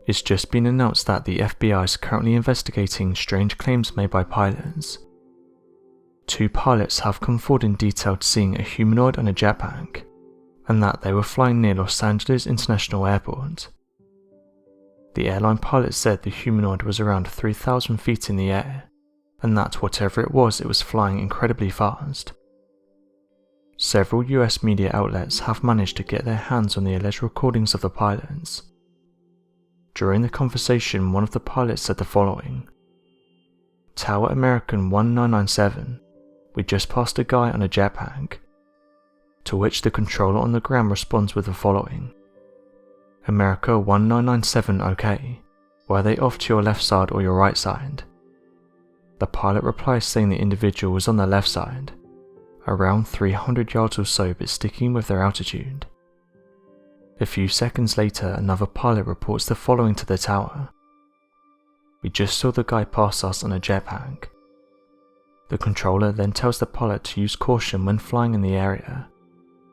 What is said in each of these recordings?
It's just been announced that the FBI is currently investigating strange claims made by pilots. 2 pilots have come forward in detail seeing a humanoid on a jetpack, and that they were flying near Los Angeles International Airport. The airline pilot said the humanoid was around 3,000 feet in the air, and that whatever it was flying incredibly fast. Several US media outlets have managed to get their hands on the alleged recordings of the pilots. During the conversation, one of the pilots said the following: "Tower American 1997, we just passed a guy on a jetpack." To which the controller on the ground responds with the following: "America 1997 okay, were they off to your left side or your right side?" The pilot replies saying the individual was on the left side, around 300 yards or so, but sticking with their altitude. A few seconds later, another pilot reports the following to the tower: "We just saw the guy pass us on a jetpack." The controller then tells the pilot to use caution when flying in the area,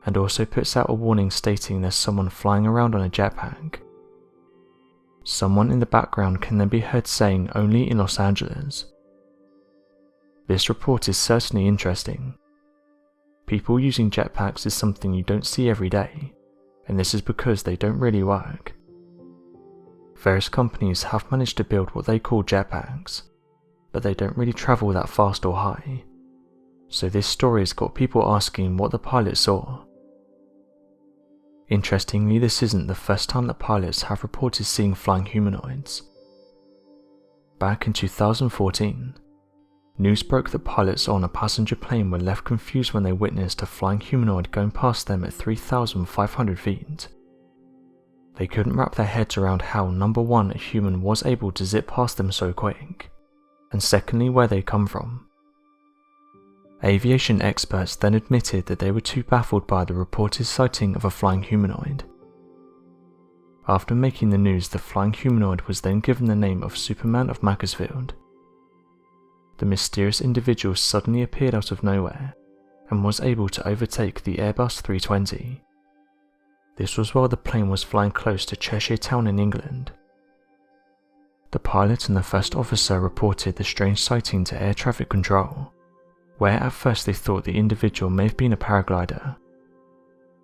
and also puts out a warning stating there's someone flying around on a jetpack. Someone in the background can then be heard saying "only in Los Angeles." This report is certainly interesting. People using jetpacks is something you don't see every day, and this is because they don't really work. Various companies have managed to build what they call jetpacks, but they don't really travel that fast or high, so this story has got people asking what the pilot saw. Interestingly, this isn't the first time that pilots have reported seeing flying humanoids. Back in 2014, news broke that pilots on a passenger plane were left confused when they witnessed a flying humanoid going past them at 3,500 feet. They couldn't wrap their heads around how, number one, a human was able to zip past them so quick, and secondly, where they come from. Aviation experts then admitted that they were too baffled by the reported sighting of a flying humanoid. After making the news, the flying humanoid was then given the name of Superman of Macclesfield. The mysterious individual suddenly appeared out of nowhere and was able to overtake the Airbus 320. This was while the plane was flying close to Cheshire Town in England. The pilot and the first officer reported the strange sighting to air traffic control, where at first they thought the individual may have been a paraglider.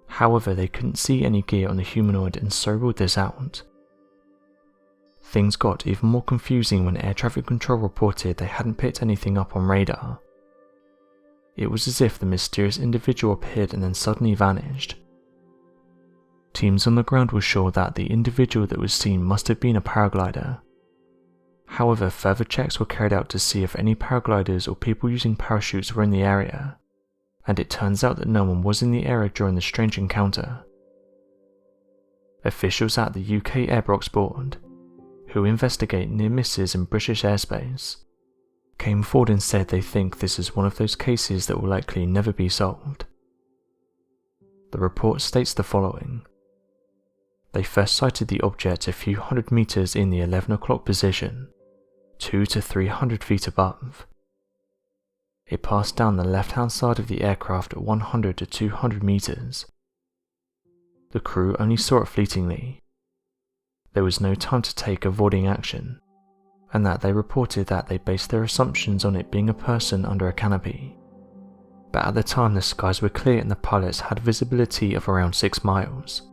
However, they couldn't see any gear on the humanoid and so ruled this out. Things got even more confusing when air traffic control reported they hadn't picked anything up on radar. It was as if the mysterious individual appeared and then suddenly vanished. Teams on the ground were sure that the individual that was seen must have been a paraglider. However, further checks were carried out to see if any paragliders or people using parachutes were in the area, and it turns out that no one was in the area during the strange encounter. Officials at the UK Airbox Board, who investigate near misses in British airspace, came forward and said they think this is one of those cases that will likely never be solved. The report states the following: they first sighted the object a few hundred meters in the 11 o'clock position, 200 to 300 feet above. It passed down the left-hand side of the aircraft at 100 to 200 meters. The crew only saw it fleetingly. There was no time to take avoiding action, and that they reported that they based their assumptions on it being a person under a canopy. But at the time the skies were clear and the pilots had visibility of around 6 miles,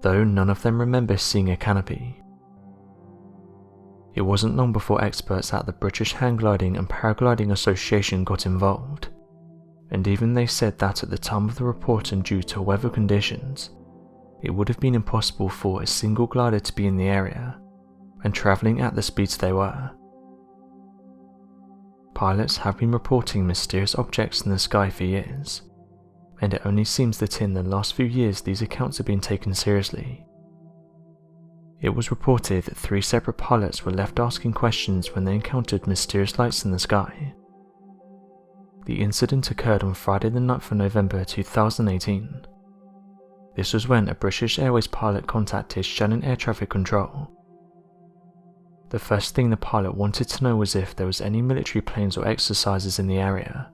though none of them remember seeing a canopy. It wasn't long before experts at the British Hang Gliding and Paragliding Association got involved, and even they said that at the time of the report and due to weather conditions, it would have been impossible for a single glider to be in the area and travelling at the speeds they were. Pilots have been reporting mysterious objects in the sky for years, and it only seems that in the last few years these accounts have been taken seriously. It was reported that 3 separate pilots were left asking questions when they encountered mysterious lights in the sky. The incident occurred on Friday the 9th of November 2018. This was when a British Airways pilot contacted Shannon Air Traffic Control. The first thing the pilot wanted to know was if there was any military planes or exercises in the area.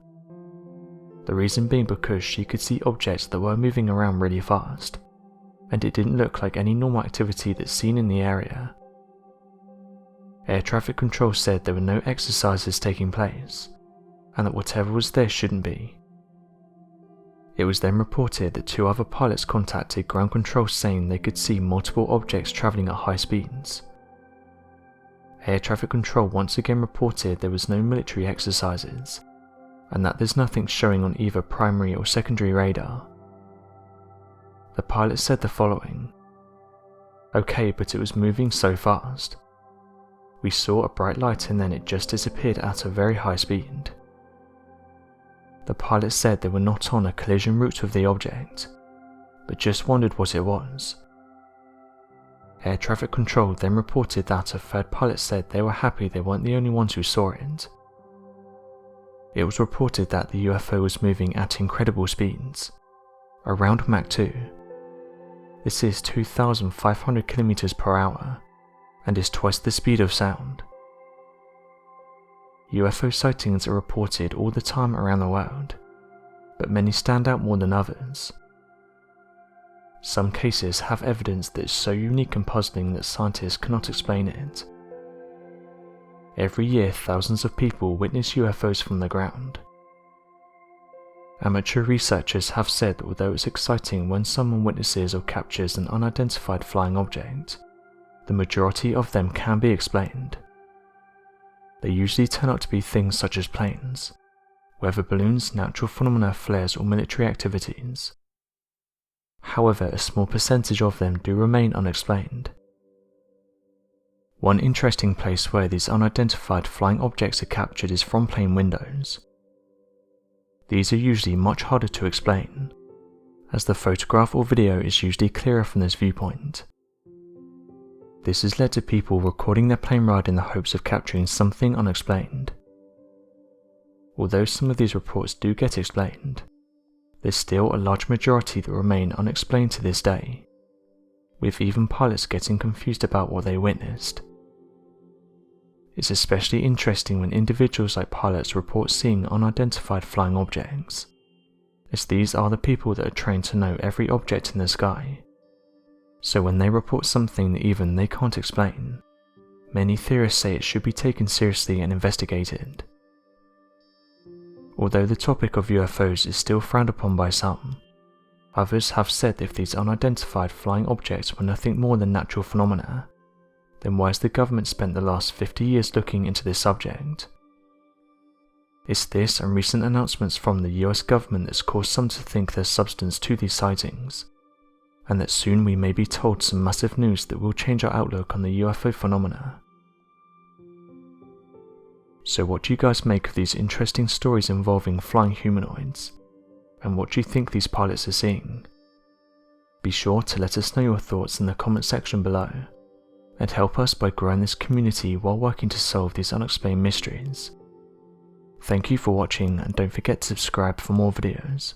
The reason being because she could see objects that were moving around really fast, and it didn't look like any normal activity that's seen in the area, Air traffic control said there were no exercises taking place, and that whatever was there shouldn't be. It was then reported that 2 other pilots contacted ground control saying they could see multiple objects travelling at high speeds. Air traffic control once again reported there was no military exercises, and that there's nothing showing on either primary or secondary radar. The pilot said the following: "Okay, but it was moving so fast. We saw a bright light and then it just disappeared at a very high speed." The pilot said they were not on a collision route with the object, but just wondered what it was. Air traffic control then reported that a third pilot said they were happy they weren't the only ones who saw it. It was reported that the UFO was moving at incredible speeds, around Mach 2. This is 2,500 km per hour, and is twice the speed of sound. UFO sightings are reported all the time around the world, but many stand out more than others. Some cases have evidence that is so unique and puzzling that scientists cannot explain it. Every year, thousands of people witness UFOs from the ground. Amateur researchers have said that although it's exciting when someone witnesses or captures an unidentified flying object, the majority of them can be explained. They usually turn out to be things such as planes, weather balloons, natural phenomena, flares, or military activities. However, a small percentage of them do remain unexplained. One interesting place where these unidentified flying objects are captured is from plane windows. These are usually much harder to explain, as the photograph or video is usually clearer from this viewpoint. This has led to people recording their plane ride in the hopes of capturing something unexplained. Although some of these reports do get explained, there's still a large majority that remain unexplained to this day, with even pilots getting confused about what they witnessed. It's especially interesting when individuals like pilots report seeing unidentified flying objects, as these are the people that are trained to know every object in the sky. So when they report something that even they can't explain, many theorists say it should be taken seriously and investigated. Although the topic of UFOs is still frowned upon by some, others have said if these unidentified flying objects were nothing more than natural phenomena, then why has the government spent the last 50 years looking into this subject? It's this and recent announcements from the US government that's caused some to think there's substance to these sightings, and that soon we may be told some massive news that will change our outlook on the UFO phenomena. So what do you guys make of these interesting stories involving flying humanoids, and what do you think these pilots are seeing? Be sure to let us know your thoughts in the comment section below, and help us by growing this community while working to solve these unexplained mysteries. Thank you for watching, and don't forget to subscribe for more videos.